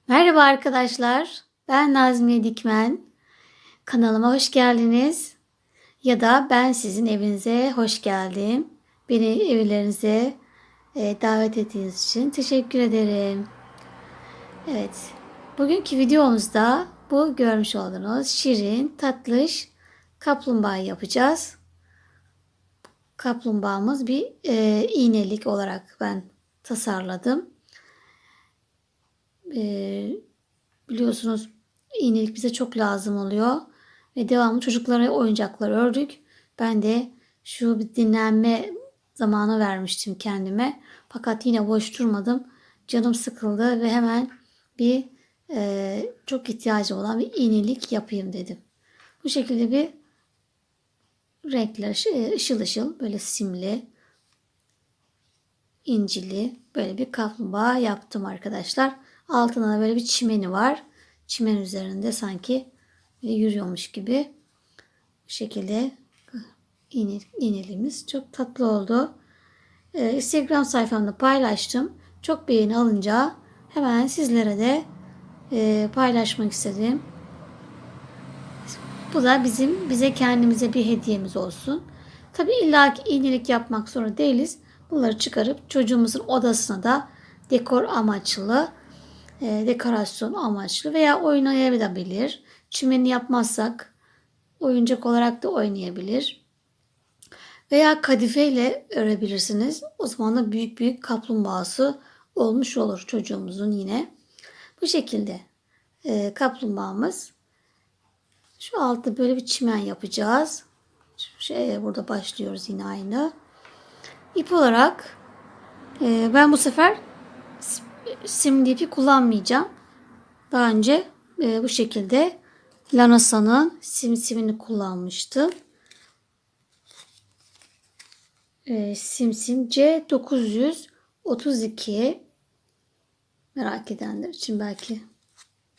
Merhaba arkadaşlar. Ben Nazmiye Dikmen. Kanalıma hoş geldiniz. Ya da ben sizin evinize hoş geldim. Beni evlerinize davet ettiğiniz için teşekkür ederim. Evet. Bugünkü videomuzda bu görmüş olduğunuz şirin, tatlış kaplumbağa yapacağız. Kaplumbağamız bir iğnelik olarak ben tasarladım. E, Biliyorsunuz iğnelik bize çok lazım oluyor. Ve devamlı çocuklara oyuncaklar ördük. Ben de şu bir dinlenme zamanı vermiştim kendime. Fakat yine boş durmadım. Canım sıkıldı ve hemen bir çok ihtiyacı olan bir iğnelik yapayım dedim. Bu şekilde bir renkler ışıl ışıl böyle simli, incili böyle bir kaplumbağa yaptım arkadaşlar. Altında da böyle bir çimeni var. Çimen üzerinde sanki yürüyormuş gibi. Bu şekilde iğneliğimiz çok tatlı oldu. Instagram sayfamda paylaştım. Çok beğeni alınca hemen sizlere de paylaşmak istedim. Bu da bize kendimize bir hediyemiz olsun. Tabi illa ki iğnelik yapmak zorunda değiliz. Bunları çıkarıp çocuğumuzun odasına da dekor amaçlı, dekorasyon amaçlı veya oynayabilir. Çimeni yapmazsak oyuncak olarak da oynayabilir. Veya kadife ile örebilirsiniz. O zaman da büyük büyük kaplumbağası olmuş olur çocuğumuzun yine. Bu şekilde kaplumbağamız. Şu altta böyle bir çimen yapacağız. Burada başlıyoruz yine aynı. İp olarak ben bu sefer simli ipi kullanmayacağım. Daha önce bu şekilde Lanasa'nın simini kullanmıştım. Simsim C932 merak edenler için belki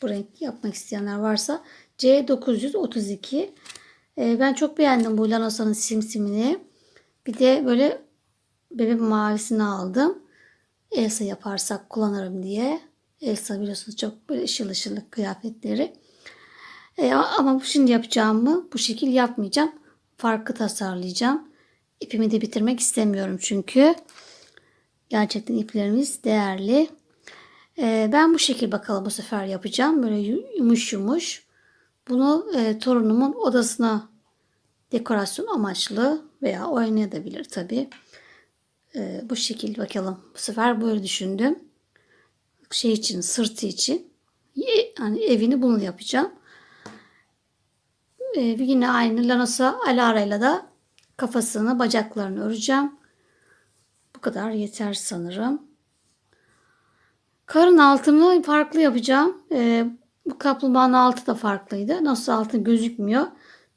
bu renk yapmak isteyenler varsa C932 ben çok beğendim bu Lanasa'nın simini. Bir de böyle bebek mavisini aldım. Elsa yaparsak kullanırım diye. Elsa biliyorsunuz çok böyle ışıl ışıl kıyafetleri. Ama şimdi yapacağımı bu şekil yapmayacağım. Farklı tasarlayacağım. İpimi de bitirmek istemiyorum çünkü. Gerçekten iplerimiz değerli. Ben bu şekil bakalım bu sefer yapacağım. Böyle yumuş yumuş. Bunu torunumun odasına dekorasyon amaçlı veya oynayabilir tabii. Bu şekil bakalım. Bu sefer böyle düşündüm. Şey için, sırtı için. Yani evini bunu yapacağım. Yine aynı Lanasa Alara'yla da kafasını, bacaklarını öreceğim. Bu kadar yeter sanırım. Karın altını farklı yapacağım. Bu kaplumbağanın altı da farklıydı. Nasıl altı gözükmüyor.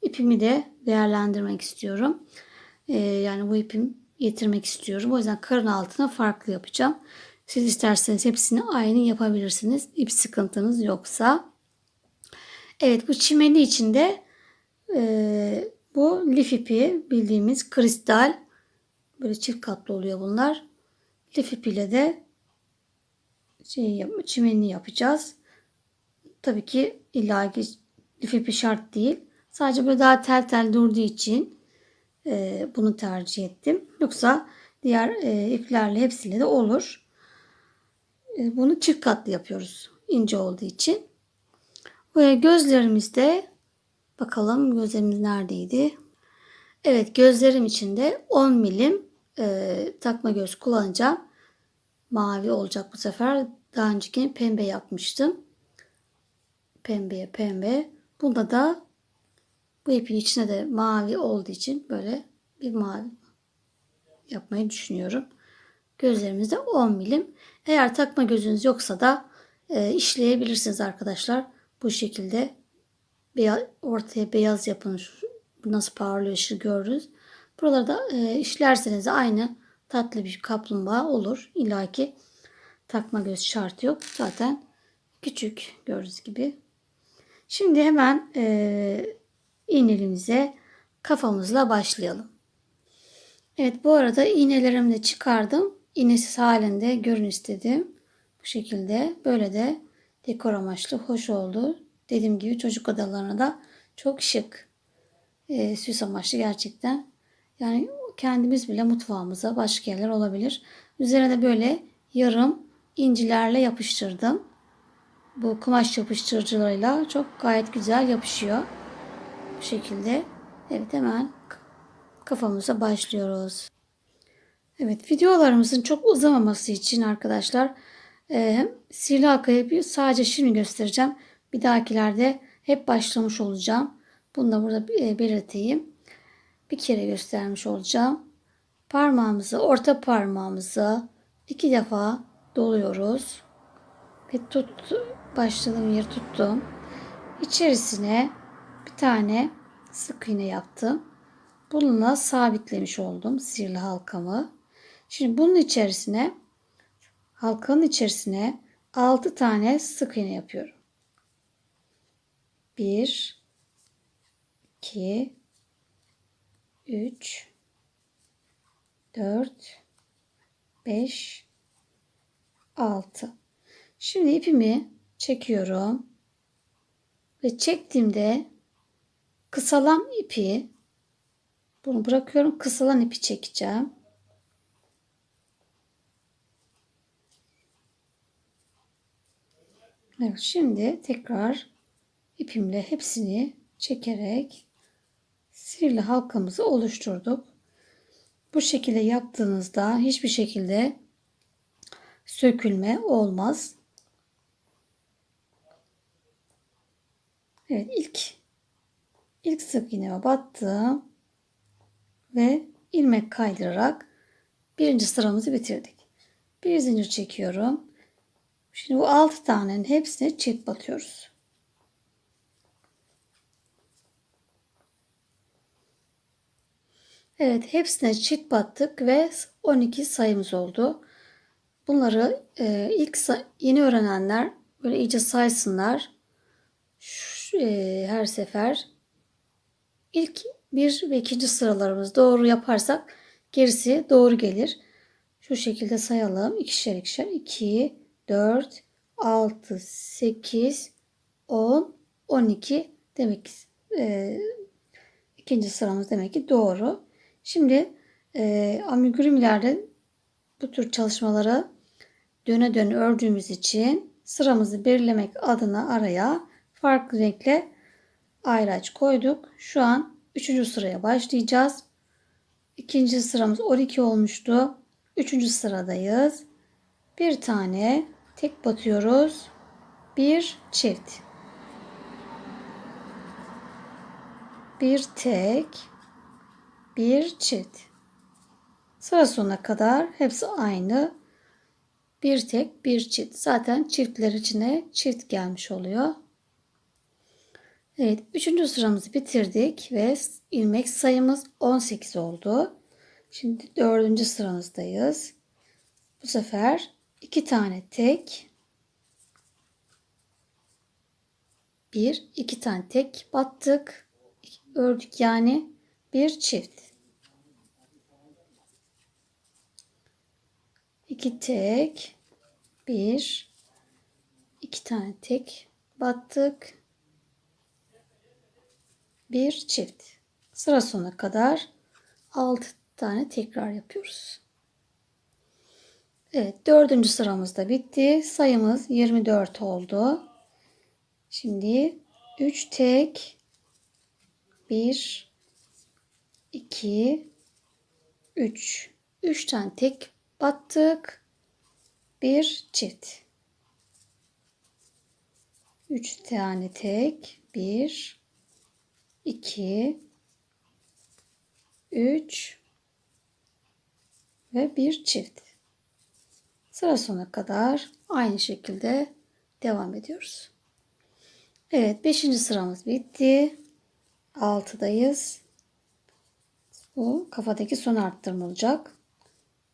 İpimi de değerlendirmek istiyorum. Yani bu ipim getirmek istiyorum. O yüzden karın altına farklı yapacağım. Siz isterseniz hepsini aynı yapabilirsiniz. İp sıkıntınız yoksa. Evet, bu çimeni içinde bu lif ipi bildiğimiz kristal. Böyle çift katlı oluyor bunlar. Lif ipiyle de çimenini yapacağız. Tabii ki illaki lif ipi şart değil. Sadece böyle daha tel tel durduğu için bunu tercih ettim. Yoksa diğer iplerle hepsiyle de olur. Bunu çift katlı yapıyoruz. İnce olduğu için. Ve gözlerimizde bakalım gözlerimiz neredeydi? Evet, gözlerim için de 10 milim takma göz kullanacağım. Mavi olacak bu sefer. Daha önceki pembe yapmıştım. Pembeye pembe. Bunda da bu ipin içine de mavi olduğu için böyle bir mavi yapmayı düşünüyorum. Gözlerimizde 10 milim. Eğer takma gözünüz yoksa da işleyebilirsiniz arkadaşlar. Bu şekilde ortaya beyaz yapın. Nasıl parlıyor ışığı gördünüz. Buralarda işlerseniz de aynı tatlı bir kaplumbağa olur. İlla ki takma göz şart yok. Zaten küçük gördüğünüz gibi. Şimdi hemen iğnelimize kafamızla başlayalım. Evet, bu arada iğnelerimi de çıkardım. İğnesiz halinde görün istedim. Bu şekilde böyle de Dekor amaçlı hoş oldu. Dediğim gibi çocuk odalarına da çok şık. Süs amaçlı gerçekten. Yani kendimiz bile mutfağımıza başka yerler olabilir. Üzerine de böyle yarım incilerle yapıştırdım. Bu kumaş yapıştırıcılarıyla çok gayet güzel yapışıyor. Bu şekilde. Evet, hemen kafamıza başlıyoruz. Evet, videolarımızın çok uzamaması için arkadaşlar sihirli halkayı sadece şimdi göstereceğim. Bir dahakilerde hep başlamış olacağım. Bunu da burada belirteyim. Bir kere göstermiş olacağım. Orta parmağımızı 2 defa doluyoruz. Ve başladığım yeri tuttum. İçerisine bir tane sık iğne yaptım. Bununla sabitlemiş oldum sihirli halkamı. Şimdi bunun içerisine, halkanın içerisine 6 tane sık iğne yapıyorum. 1, 2, 3, 4, 5, 6. Şimdi ipimi çekiyorum. Ve çektiğimde kısalan ipi, bunu bırakıyorum. Kısalan ipi çekeceğim. Evet, şimdi tekrar ipimle hepsini çekerek sihirli halkamızı oluşturduk. Bu şekilde yaptığınızda hiçbir şekilde sökülme olmaz. Evet, ilk sık iğneme battım ve ilmek kaydırarak birinci sıramızı bitirdik. Bir zincir çekiyorum. Şimdi bu 6 tanenin hepsine çift batıyoruz. Evet, hepsine çift battık ve 12 sayımız oldu. Bunları yeni öğrenenler böyle iyice saysınlar. Her sefer ilk 1 ve 2. sıralarımızı doğru yaparsak gerisi doğru gelir. Şu şekilde sayalım. İkişer ikişer. 2, 4, 6, 8, 10, 12. Demek ki ikinci sıramız demek ki doğru. Şimdi amigurumi'lerde bu tür çalışmaları döne döne ördüğümüz için sıramızı belirlemek adına araya farklı renkle ayraç koyduk. Şu an 3. sıraya başlayacağız. İkinci sıramız 12 olmuştu. 3. sıradayız. Bir tane tek batıyoruz. Bir çift. Bir tek. Bir çift. Sıra sonuna kadar hepsi aynı. Bir tek bir çift. Zaten çiftler içine çift gelmiş oluyor. Evet, 3. sıramızı bitirdik ve ilmek sayımız 18 oldu. Şimdi 4. sıramızdayız. Bu sefer 2 tane tek, 2 tane tek battık. Ördük yani bir çift. 2 tek, 2 tane tek battık. Bir çift. Sıra sonuna kadar 6 tane tekrar yapıyoruz. Evet, 4. sıramız da bitti. Sayımız 24 oldu. Şimdi 3 tek, 1, 2, 3. 3 tane tek battık. Bir çift. 3 tane tek, 1, 2, 3 ve bir çift. Sıra sonuna kadar aynı şekilde devam ediyoruz. Evet, 5. sıramız bitti. 6'dayız. Bu kafadaki son arttırma olacak.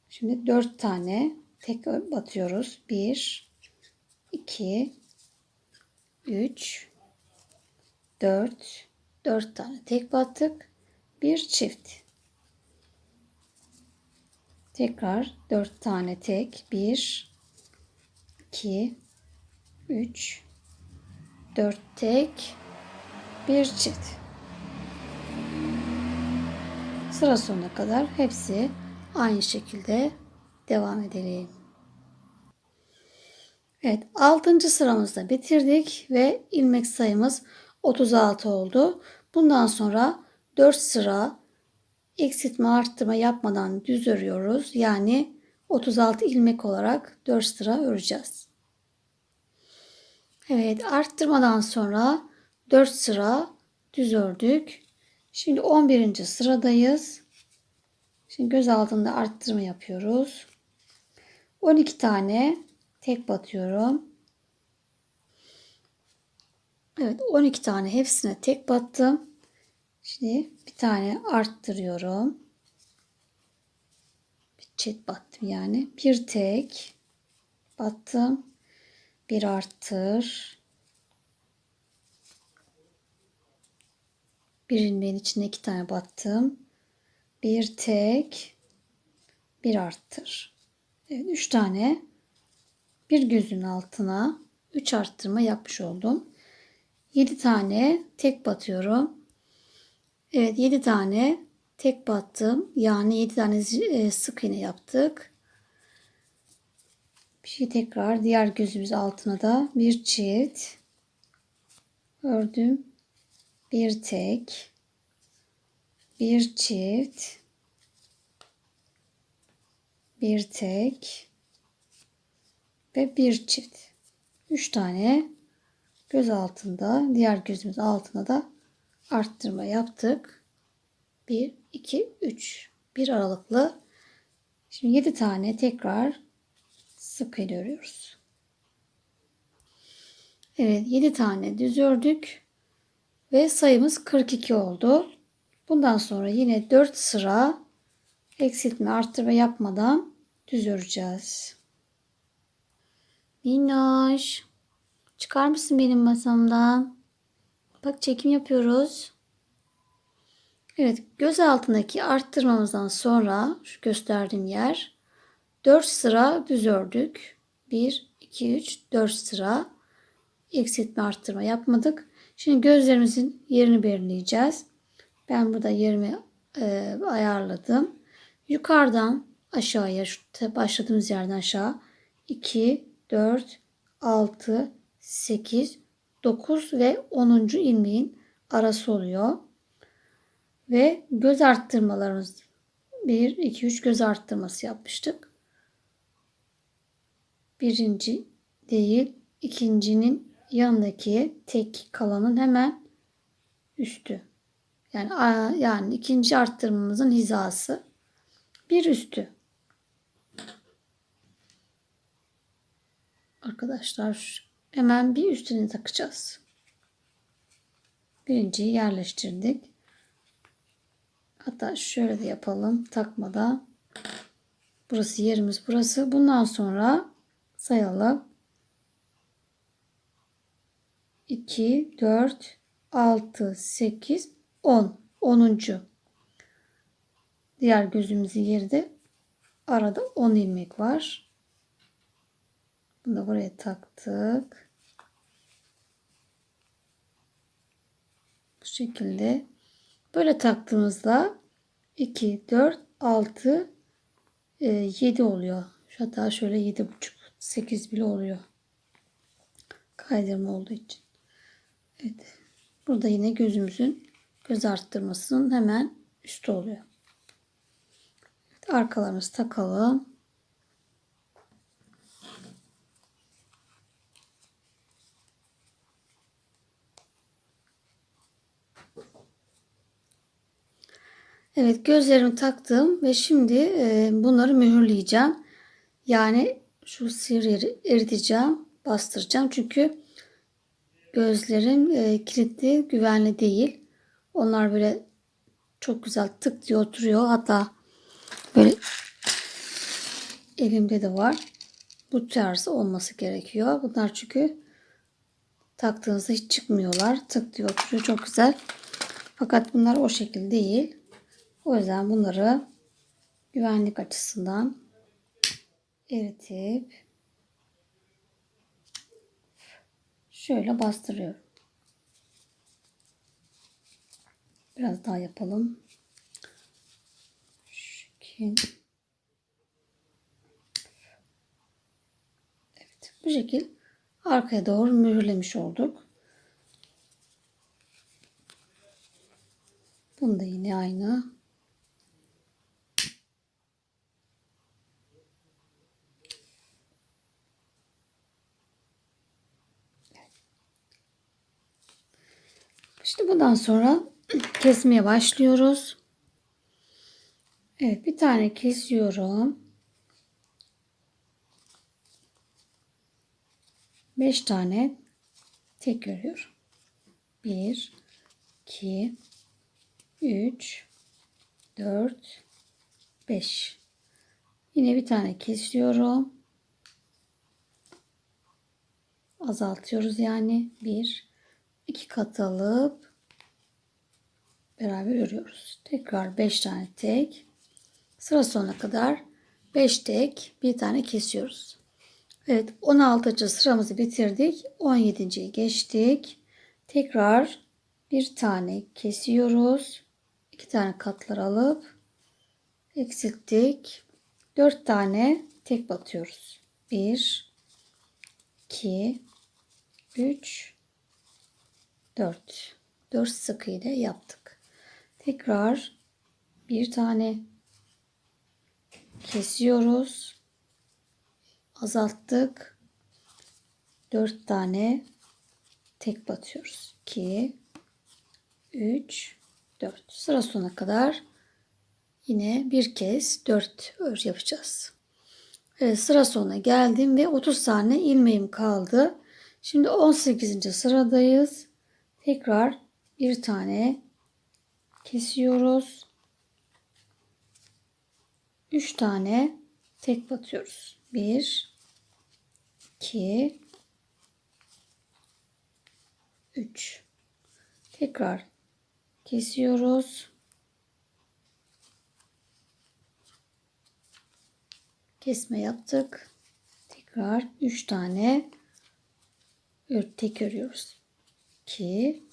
Şimdi 4 tane tek batıyoruz. 1, 2, 3, 4. 4 tane tek battık. Bir çift. Tekrar 4 tane tek. 1, 2, 3, 4 tek, 1 çift. Sıra sonuna kadar hepsi aynı şekilde devam edelim. Evet, 6. sıramızda bitirdik ve ilmek sayımız 36 oldu. Bundan sonra 4 sıra eksiltme arttırma yapmadan düz örüyoruz. Yani 36 ilmek olarak 4 sıra öreceğiz. Evet, arttırmadan sonra 4 sıra düz ördük. Şimdi 11. sıradayız. Şimdi göz altında arttırma yapıyoruz. 12 tane tek batıyorum. Evet, 12 tane hepsine tek battım. Şimdi bir tane arttırıyorum. Bir çift battım yani. Bir tek battım. Bir arttır. Bir ilmeğin içine 2 tane battım. Bir tek. Bir arttır. Evet, 3 tane bir gözün altına 3 arttırma yapmış oldum. 7 tane tek batıyorum. Evet, 7 tane tek battım. Yani 7 tane sık iğne yaptık. Bir şey tekrar diğer gözümüz altına da bir çift ördüm. Bir tek, bir çift, bir tek ve bir çift. 3 tane göz altında, diğer gözümüz altına da arttırma yaptık. 1, 2, 3. Bir aralıklı. Şimdi 7 tane tekrar sık iğne örüyoruz. Evet, 7 tane düz ördük ve sayımız 42 oldu. Bundan sonra yine 4 sıra eksiltme arttırma yapmadan düz öreceğiz. Minnoş, çıkar mısın benim masamdan? Bak, çekim yapıyoruz. Evet, göz altındaki arttırmamızdan sonra şu gösterdiğim yer 4 sıra düz ördük. 1, 2, 3, 4 sıra eksiltme arttırma yapmadık. Şimdi gözlerimizin yerini belirleyeceğiz. Ben burada yerimi ayarladım. Yukarıdan aşağıya, şu başladığımız yerden aşağı 2, 4, 6, 8, 9 ve 10. ilmeğin arası oluyor. Ve göz arttırmalarımız 1, 2, 3 göz arttırması yapmıştık. Birinci değil, ikincinin yanındaki tek kalanın hemen üstü. Yani ikinci arttırmamızın hizası bir üstü. Arkadaşlar, hemen bir üstüne takacağız. Birinciyi yerleştirdik. Hatta şöyle de yapalım takmadan. Burası yerimiz burası. Bundan sonra sayalım. 2, 4, 6, 8, 10. 10. Diğer gözümüzün yeri de arada 10 ilmek var. Bunu da buraya taktık. Bu şekilde. Böyle taktığımızda 2, 4, 6, 7 oluyor. Hatta şöyle 7,5, 8 bile oluyor. Kaydırma olduğu için. Evet. Burada yine gözümüzün göz arttırmasının hemen üstü oluyor. Evet, arkalarımızı takalım. Evet, gözlerimi taktım ve şimdi bunları mühürleyeceğim. Yani şu sihir eriteceğim, bastıracağım. Çünkü gözlerim kilitli, güvenli değil. Onlar böyle çok güzel tık diye oturuyor. Hatta böyle elimde de var. Bu tarz olması gerekiyor. Bunlar çünkü taktığınızda hiç çıkmıyorlar. Tık diye oturuyor. Çok güzel. Fakat bunlar o şekilde değil. O yüzden bunları güvenlik açısından eritip şöyle bastırıyorum. Biraz daha yapalım. Evet, bu şekil arkaya doğru mühürlemiş olduk. Bunu da yine aynı. İşte bundan sonra kesmeye başlıyoruz. Evet, bir tane kesiyorum. 5 tane tek örüyorum. 1 2 3 4 5. Yine bir tane kesiyorum. Azaltıyoruz yani. 1 2 kat alıp beraber örüyoruz. Tekrar 5 tane tek. Sıra sonuna kadar 5 tek, bir tane kesiyoruz. Evet, 16. sıramızı bitirdik. 17.yi geçtik. Tekrar bir tane kesiyoruz. 2 tane katlar alıp eksilttik. 4 tane tek batıyoruz. 1 2 3 4. 4 sık iğne yaptık. Tekrar bir tane kesiyoruz. Azalttık. 4 tane tek batıyoruz. 2 3 4. Sıra sonuna kadar yine bir kez 4 yapacağız. Evet, sıra sonuna geldim ve 30 tane ilmeğim kaldı. Şimdi 18. sıradayız. Tekrar bir tane kesiyoruz. 3 tane tek batıyoruz. 1 2 3. Tekrar kesiyoruz. Kesme yaptık. Tekrar 3 tane tek örüyoruz. 2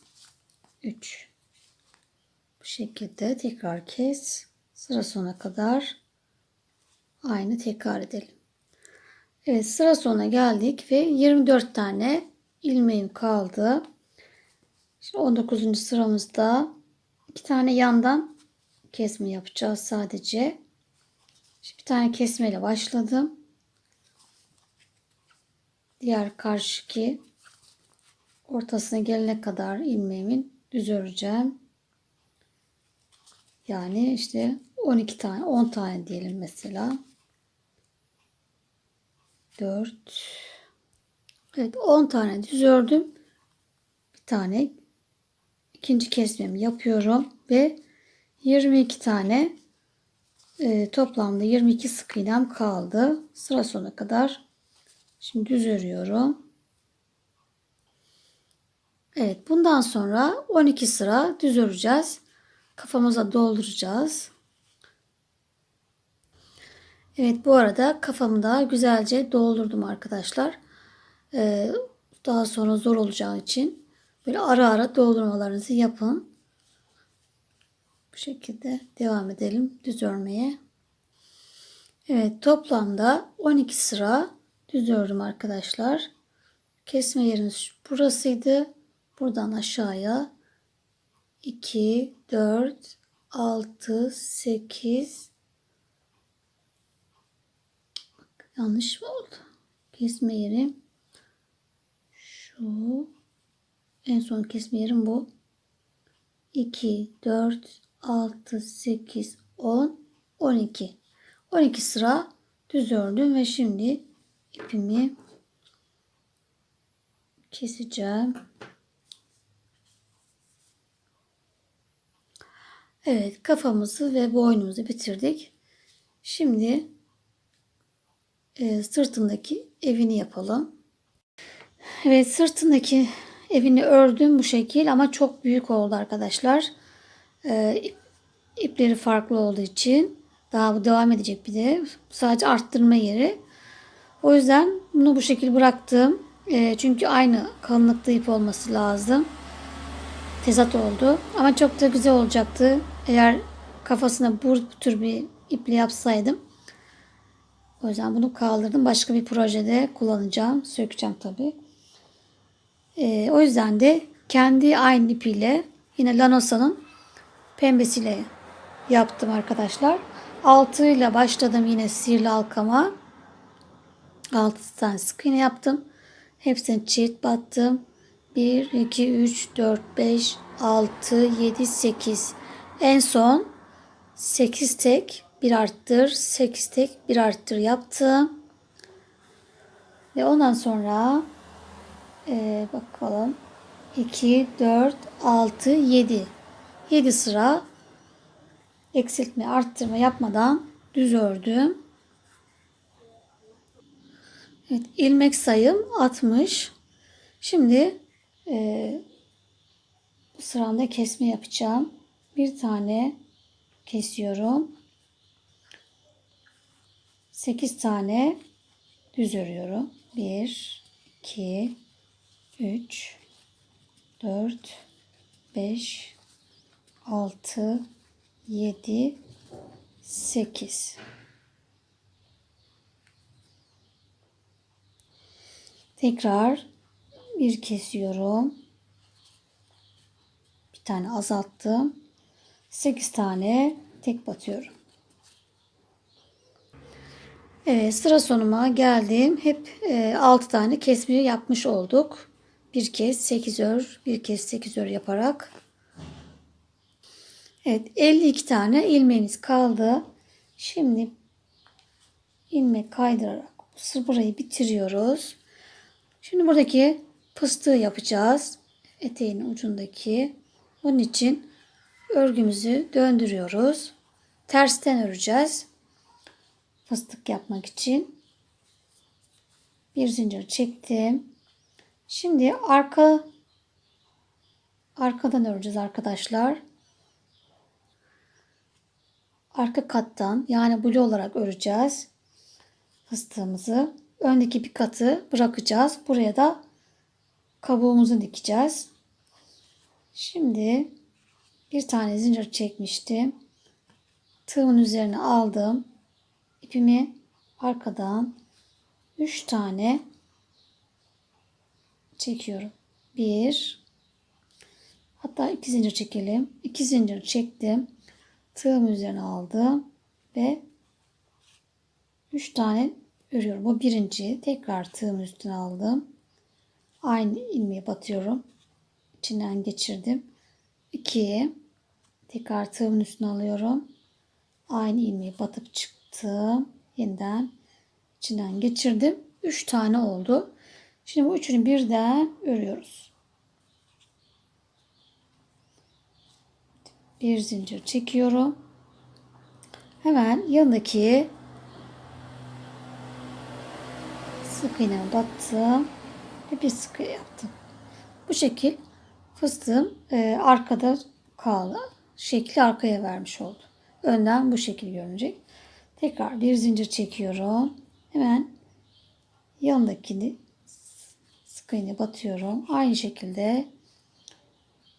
3. Bu şekilde tekrar kes. Sıra sonuna kadar aynı tekrar edelim. Evet, sıra sonuna geldik ve 24 tane ilmeğim kaldı. Şimdi 19. sıramızda 2 tane yandan kesme yapacağız sadece. Şimdi bir tane kesmeyle başladım. Diğer karşıki ortasına gelene kadar ilmeğimin düz öreceğim. Yani işte 12 tane, 10 tane diyelim mesela. 4. Evet, 10 tane düz ördüm. Bir tane ikinci kesmemi yapıyorum ve 22 tane toplamda 22 sık iğnem kaldı. Sıra sonuna kadar şimdi düz örüyorum. Evet, bundan sonra 12 sıra düz öreceğiz. Kafamıza dolduracağız. Evet, bu arada kafamı da güzelce doldurdum arkadaşlar. Daha sonra zor olacağı için böyle ara ara doldurmalarınızı yapın. Bu şekilde devam edelim düz örmeye. Evet, toplamda 12 sıra düz ördüm arkadaşlar. Kesme yerimiz burasıydı. Buradan aşağıya 2, 4, 6, 8. Yanlış mı oldu? Kesme yerim şu. En son kesme yerim bu. 2, 4, 6, 8, 10, 12. 12 sıra düz ördüm ve şimdi ipimi keseceğim. Evet, kafamızı ve boynumuzu bitirdik. Şimdi sırtındaki evini yapalım. Evet, sırtındaki evini ördüm bu şekil ama çok büyük oldu arkadaşlar. İpleri farklı olduğu için daha bu devam edecek bir de. Sadece arttırma yeri. O yüzden bunu bu şekil bıraktım. Çünkü aynı kalınlıkta ip olması lazım. Tezat oldu. Ama çok da güzel olacaktı. Eğer kafasına bu tür bir iple yapsaydım. O yüzden bunu kaldırdım. Başka bir projede kullanacağım. Sökeceğim tabii. O yüzden de kendi aynı ipiyle yine Lanosa'nın pembesiyle yaptım arkadaşlar. 6 ile başladım yine sihirli halkama. 6 tane sık iğne yaptım. Hepsini çift battım. 1, 2, 3, 4, 5, 6, 7, 8. En son 8 tek bir arttır, 8 tek bir arttır yaptım. Ve ondan sonra bakalım 2, 4, 6, 7. 7 sıra eksiltme, arttırma yapmadan düz ördüm. Evet, ilmek sayım 60. Şimdi bu sıramda kesme yapacağım. Bir tane kesiyorum. 8 tane düz örüyorum. 1, 2, 3, 4, 5, 6, 7, 8. Tekrar bir kesiyorum. Bir tane azalttım. 8 tane tek batıyorum. Evet, sıra sonuma geldim. Hep 6 tane kesme yapmış olduk. Bir kez 8 ör, bir kez 8 ör yaparak. Evet, 52 tane ilmeğimiz kaldı. Şimdi ilmek kaydırarak burayı bitiriyoruz. Şimdi buradaki fıstığı yapacağız. Eteğin ucundaki. Onun için örgümüzü döndürüyoruz. Tersten öreceğiz. Fıstık yapmak için. Bir zincir çektim. Şimdi arkadan öreceğiz arkadaşlar. Arka kattan yani blue olarak öreceğiz fıstığımızı. Öndeki bir katı bırakacağız. Buraya da kabuğumuzu dikeceğiz. Şimdi bir tane zincir çekmiştim. Tığımın üzerine aldım. İpimi arkadan 3 tane çekiyorum. 1, hatta 2 zincir çekelim. 2 zincir çektim. Tığımın üzerine aldım ve 3 tane örüyorum. Bu birinci. Tekrar tığımın üstüne aldım. Aynı ilmeği batıyorum. İçinden geçirdim. 2, tekrar tığımın üstüne alıyorum. Aynı ilmeği batıp çıktım. Yeniden içinden geçirdim. 3 tane oldu. Şimdi bu üçünü birden örüyoruz. Bir zincir çekiyorum. Hemen yanındaki sık iğneye battım ve bir sık iğne yaptım. Bu şekil fıstığım arkada kaldı. Şekli arkaya vermiş oldu. Önden bu şekil görünecek. Tekrar bir zincir çekiyorum. Hemen yanındakini sık iğne batıyorum. Aynı şekilde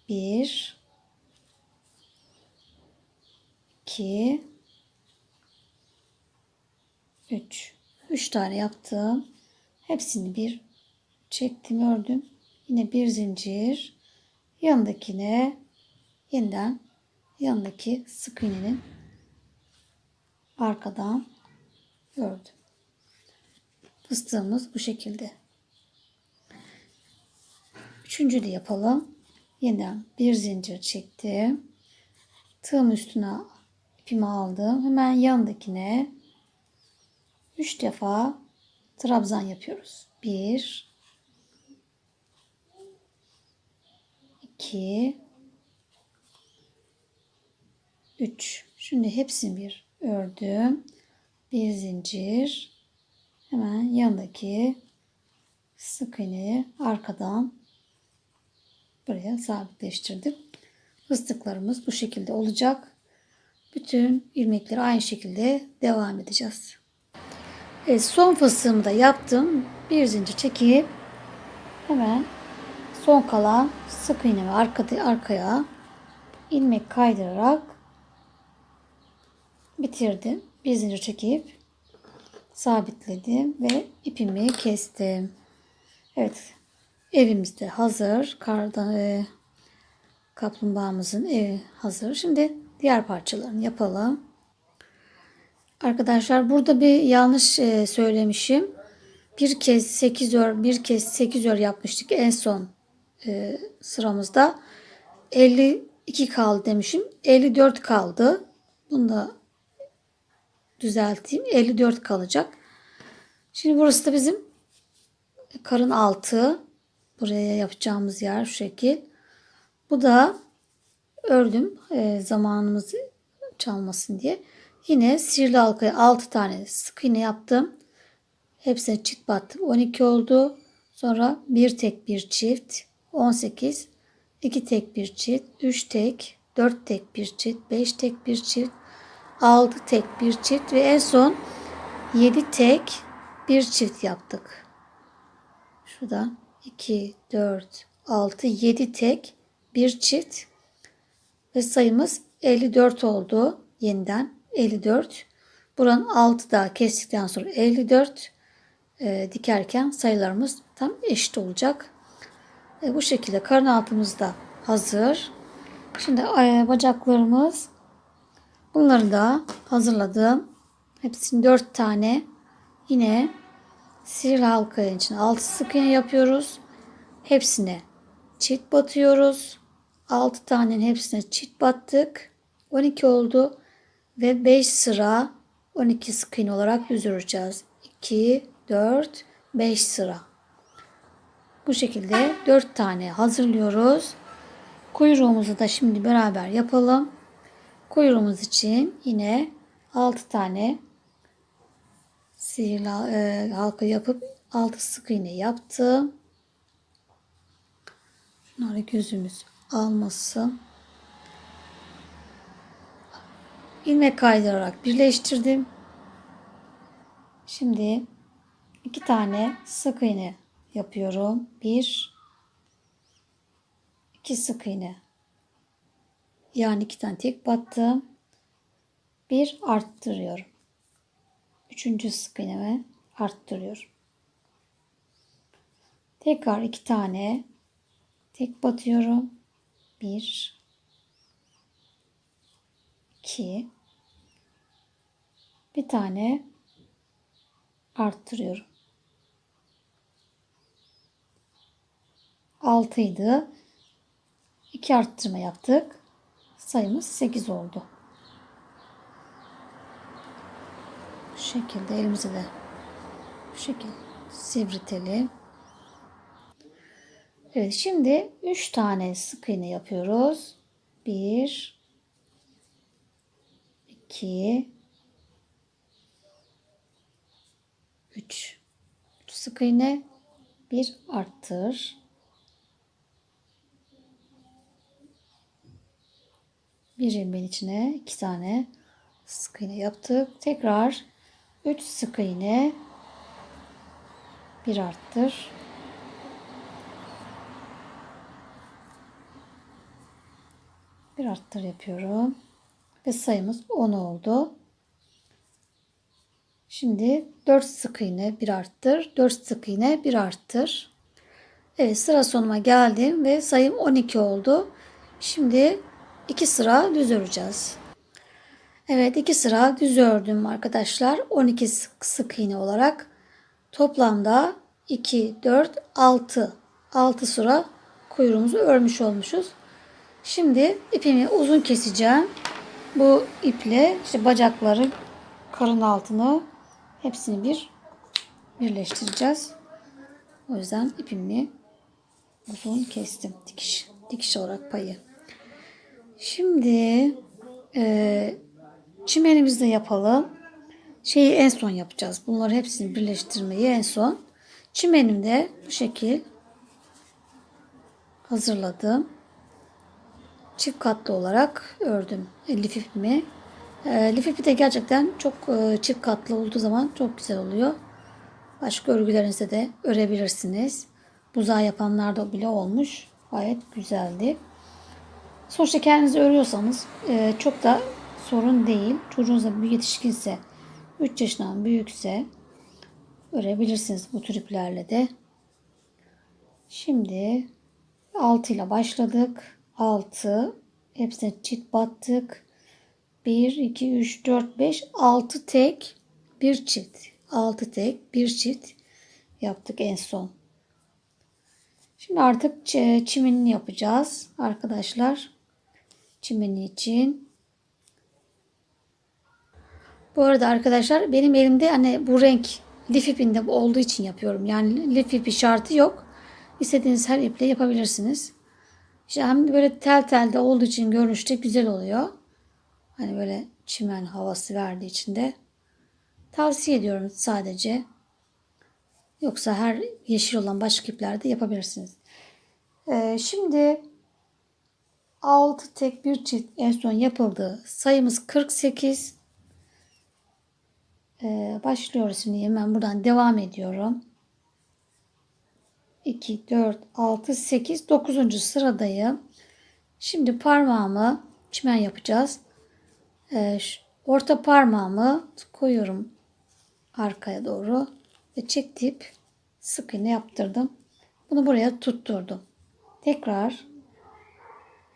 1, 2, 3. 3 tane yaptım. Hepsini bir çektim, ördüm. Yine bir zincir. Yanındakine yeniden yanındaki sık iğnenin arkadan ördüm. Fıstığımız bu şekilde. Üçüncü de yapalım. Yeniden bir zincir çektim. Tığım üstüne ipimi aldım. Hemen yanındakine 3 defa trabzan yapıyoruz. 1, 2, 3. Şimdi hepsini bir ördüm. Bir zincir. Hemen yanındaki sık iğneyi arkadan buraya sabitleştirdim. Fıstıklarımız bu şekilde olacak. Bütün ilmekleri aynı şekilde devam edeceğiz. Evet, son fıstığımı da yaptım. Bir zincir çekip Hemen son kalan sık iğnemi arkaya ilmek kaydırarak bitirdim. Bir zincir çekip sabitledim ve ipimi kestim. Evet, evimiz de hazır. Kaplumbağamızın evi hazır. Şimdi diğer parçalarını yapalım. Arkadaşlar burada bir yanlış söylemişim. Bir kez 8 ör, bir kez 8 ör yapmıştık en son sıramızda. 52 kaldı demişim. 54 kaldı. Bunu da düzelteyim. 54 kalacak. Şimdi burası da bizim karın altı. Buraya yapacağımız yer şu şekil. Bu da ördüm zamanımızı çalmasın diye. Yine sihirli halkaya 6 tane sık iğne yaptım. Hepsine çift battım. 12 oldu. Sonra bir tek bir çift 18, 2 tek bir çift, 3 tek, 4 tek bir çift, 5 tek bir çift, 6 tek bir çift ve en son 7 tek bir çift yaptık. Şuradan 2, 4, 6, 7 tek bir çift ve sayımız 54 oldu. Yeniden 54. Buranın 6 daha kestikten sonra 54 dikerken sayılarımız tam eşit olacak. Bu şekilde karın altımız da hazır. Şimdi bacaklarımız, bunları da hazırladım. Hepsini 4 tane yine sihirli halkanın içine 6 sık iğne yapıyoruz. Hepsine çift batıyoruz. 6 tanenin hepsine çift battık. 12 oldu ve 5 sıra 12 sık iğne olarak düz öreceğiz. 2, 4, 5 sıra. Bu şekilde 4 tane hazırlıyoruz. Kuyruğumuzu da şimdi beraber yapalım. Kuyruğumuz için yine 6 tane sihirli halka yapıp 6 sık iğne yaptım. Şunları gözümüz almasın. İlmek kaydırarak birleştirdim. Şimdi 2 tane sık iğne yapıyorum. 1, 2 sık iğne. Yani 2 tane tek battım. 1 arttırıyorum. 3. sık iğnemi arttırıyorum. Tekrar 2 tane tek batıyorum. 1, 2, bir tane arttırıyorum. 6 idi. 2 arttırma yaptık. Sayımız 8 oldu. Bu şekilde elimize de bu şekilde sivriltelim. Evet, şimdi 3 tane sık iğne yapıyoruz. 1, 2, 3. 3 sık iğne, 1 arttır. Bir ilmeğin içine 2 tane sık iğne yaptık. Tekrar 3 sık iğne, 1 arttır. Bir arttır yapıyorum. Ve sayımız 10 oldu. Şimdi 4 sık iğne, 1 arttır. 4 sık iğne, 1 arttır. Evet, sıra sonuma geldim ve sayım 12 oldu. Şimdi 2 sıra düz öreceğiz. Evet, 2 sıra düz ördüm arkadaşlar. 12 sık iğne olarak toplamda 2, 4, 6. 6 sıra kuyruğumuzu örmüş olmuşuz. Şimdi ipimi uzun keseceğim. Bu iple işte bacakları, karın altını hepsini birleştireceğiz. O yüzden ipimi uzun kestim. Dikiş olarak payı. Şimdi çimenimizi de yapalım. Şeyi en son yapacağız. Bunları hepsini birleştirmeyi en son. Çimenim de bu şekil hazırladım. Çift katlı olarak ördüm lif ipimi. Lif ipi de gerçekten çok çift katlı olduğu zaman çok güzel oluyor. Başka örgülerinizde de örebilirsiniz. buzağı yapanlar da bile olmuş. Gayet güzeldi. Sonuçta kendinizi örüyorsanız çok da sorun değil. Çocuğunuz da bir yetişkinse, 3 yaşından büyükse örebilirsiniz bu tür iplerle de. Şimdi 6 ile başladık. 6. Hepsine çift battık. 1, 2, 3, 4, 5, 6 tek, bir çift. 6 tek, bir çift yaptık en son. Şimdi artık çimenini yapacağız arkadaşlar. Çimeni için. Bu arada arkadaşlar benim elimde hani bu renk lif ipinde olduğu için yapıyorum. Yani lif ipi şartı yok. İstediğiniz her iple yapabilirsiniz. İşte hem böyle tel tel de olduğu için görünüşte güzel oluyor. Hani böyle çimen havası verdiği için de tavsiye ediyorum sadece. Yoksa her yeşil olan başka iplerde yapabilirsiniz. Şimdi 6 tek bir çift en son yapıldı. Sayımız 48. Başlıyoruz şimdi. Hemen buradan devam ediyorum. 2, 4, 6, 8, 9. sıradayım. Şimdi parmağımı çimen yapacağız. Orta parmağımı koyuyorum arkaya doğru ve çekip sık iğne yaptırdım. Bunu buraya tutturdum. Tekrar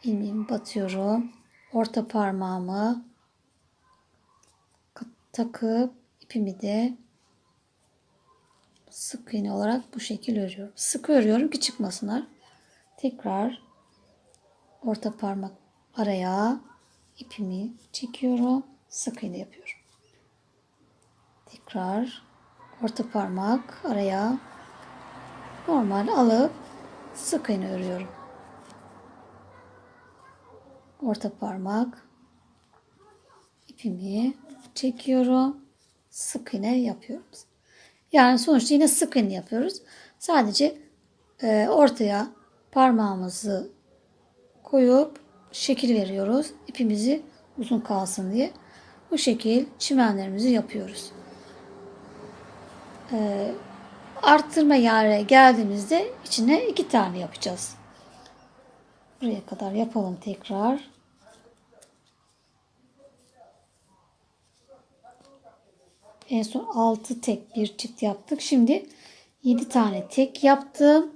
ilmeğimi batıyorum. Orta parmağımı takıp ipimi de sık iğne olarak bu şekilde örüyorum. Sık örüyorum ki çıkmasınlar. Tekrar orta parmak araya ipimi çekiyorum. Sık iğne yapıyorum. Tekrar orta parmak araya normal alıp sık iğne örüyorum. Orta parmak ipimi çekiyorum. Sık iğne yapıyorum. Yani sonuçta yine sık iğne yapıyoruz. Sadece ortaya parmağımızı koyup şekil veriyoruz. İpimizi uzun kalsın diye. Bu şekil çimenlerimizi yapıyoruz. Arttırma yerine geldiğimizde içine 2 tane yapacağız. Buraya kadar yapalım tekrar. En son 6 tek bir çift yaptık. Şimdi 7 tane tek yaptım.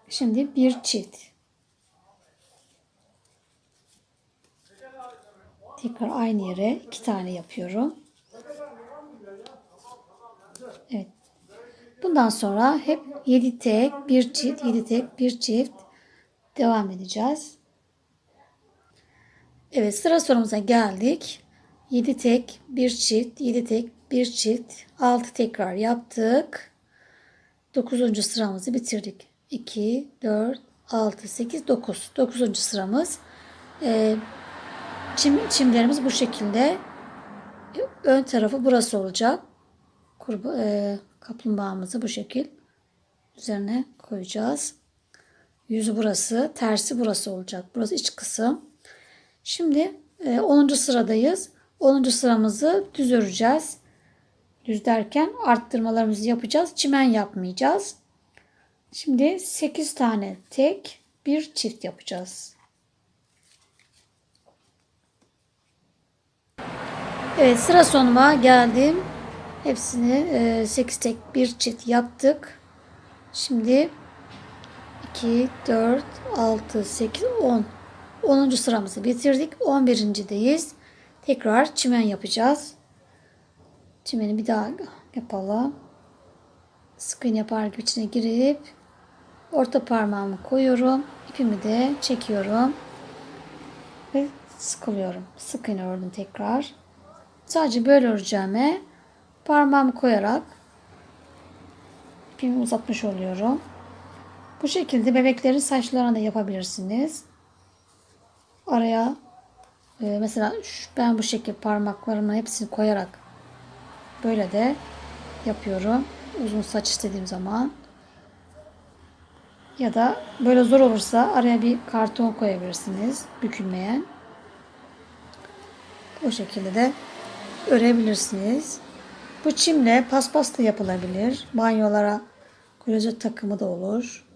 Şimdi bir çift. Tekrar aynı yere 2 tane yapıyorum. Evet. Bundan sonra hep 7 tek bir çift, 7 tek bir çift devam edeceğiz. Evet, sıra sonumuza geldik. 7 tek bir çift, 7 tek bir çift, 6 tekrar yaptık. 9. sıramızı bitirdik. 2, 4, 6, 8, 9. 9. sıramız. Çimlerimiz bu şekilde. Ön tarafı burası olacak. Kaplumbağamızı bu şekil üzerine koyacağız. Yüzü burası, tersi burası olacak. Burası iç kısım. Şimdi 10. sıradayız. 10. sıramızı düz öreceğiz. Düz derken arttırmalarımızı yapacağız. Çimen yapmayacağız. Şimdi 8 tane tek bir çift yapacağız. Evet, sıra sonuma geldim. Hepsini 8 tek bir çift yaptık. Şimdi 2, 4, 6, 8, 10. 10. sıramızı bitirdik. 11.deyiz. Tekrar çimen yapacağız. Çimeni bir daha yapalım. Sık iğne yapar gibi içine girip orta parmağımı koyuyorum. İpimi de çekiyorum. Ve sıkılıyorum. Sık iğne ördüm tekrar. Sadece böyle öreceğime parmağımı koyarak ipimi uzatmış oluyorum. Bu şekilde bebeklerin saçlarına da yapabilirsiniz. Araya mesela ben bu şekilde parmaklarımla hepsini koyarak böyle de yapıyorum. Uzun saç istediğim zaman. Ya da böyle zor olursa araya bir karton koyabilirsiniz. Bükülmeyen. O şekilde de örebilirsiniz. Bu çimle paspas da yapılabilir. Banyolara klozet takımı da olur.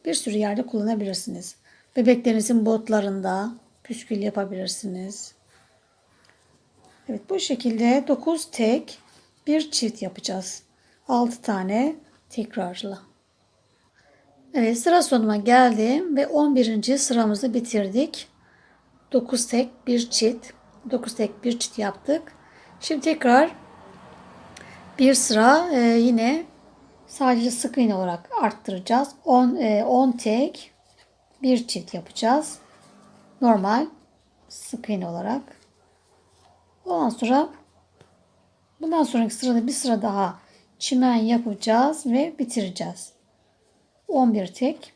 bir sürü yerde kullanabilirsiniz. Bebeklerinizin botlarında püskül yapabilirsiniz. Evet, bu şekilde 9 tek bir çift yapacağız. 6 tane tekrarla. Evet, sıra sonuna geldim ve 11. sıramızı bitirdik. 9 tek bir çift. 9 tek bir çift yaptık. Şimdi tekrar bir sıra yine sadece sık iğne olarak arttıracağız. 10 tek bir çift yapacağız. Normal sık iğne olarak. Bundan sonraki sırada bir sıra daha çimen yapacağız ve bitireceğiz. 11 tek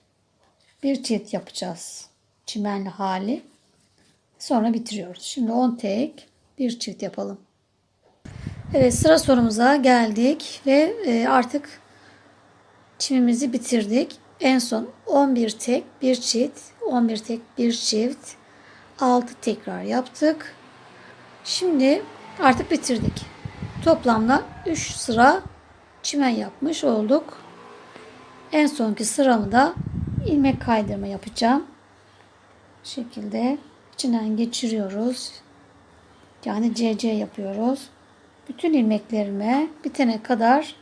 bir çift yapacağız. Çimenli hali. Sonra bitiriyoruz. Şimdi 10 tek bir çift yapalım. Evet, sıra sonumuza geldik ve artık çimimizi bitirdik. En son 11 tek bir çift, 11 tek bir çift, 6 tekrar yaptık. Şimdi artık bitirdik. Toplamda 3 sıra çimen yapmış olduk. En sonki sıramı da ilmek kaydırma yapacağım. Bu şekilde içinden geçiriyoruz. Yani CC yapıyoruz. Bütün ilmeklerime bitene kadar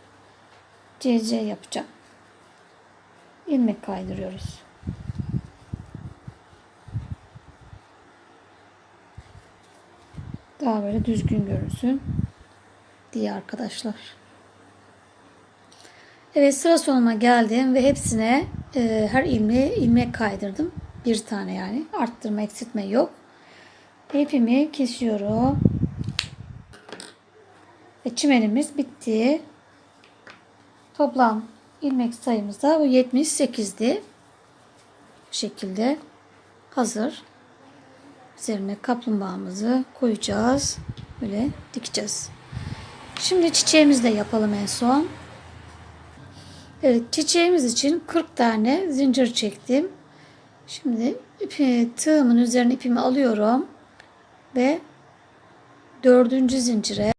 CC yapacağım. İlmek kaydırıyoruz. Daha böyle düzgün görünsün diye arkadaşlar. Evet, sıra sonuna geldim ve hepsine her ilmeğe ilmek kaydırdım. Bir tane yani. Arttırma eksiltme yok. İpimi kesiyorum. Ve çimenimiz bitti. Toplam ilmek sayımız da 78'di. Bu şekilde hazır. Üzerine kaplumbağamızı koyacağız. Böyle dikeceğiz. Şimdi çiçeğimizi de yapalım en son. Evet, çiçeğimiz için 40 tane zincir çektim. Şimdi tığımın üzerine ipimi alıyorum ve 4. zincire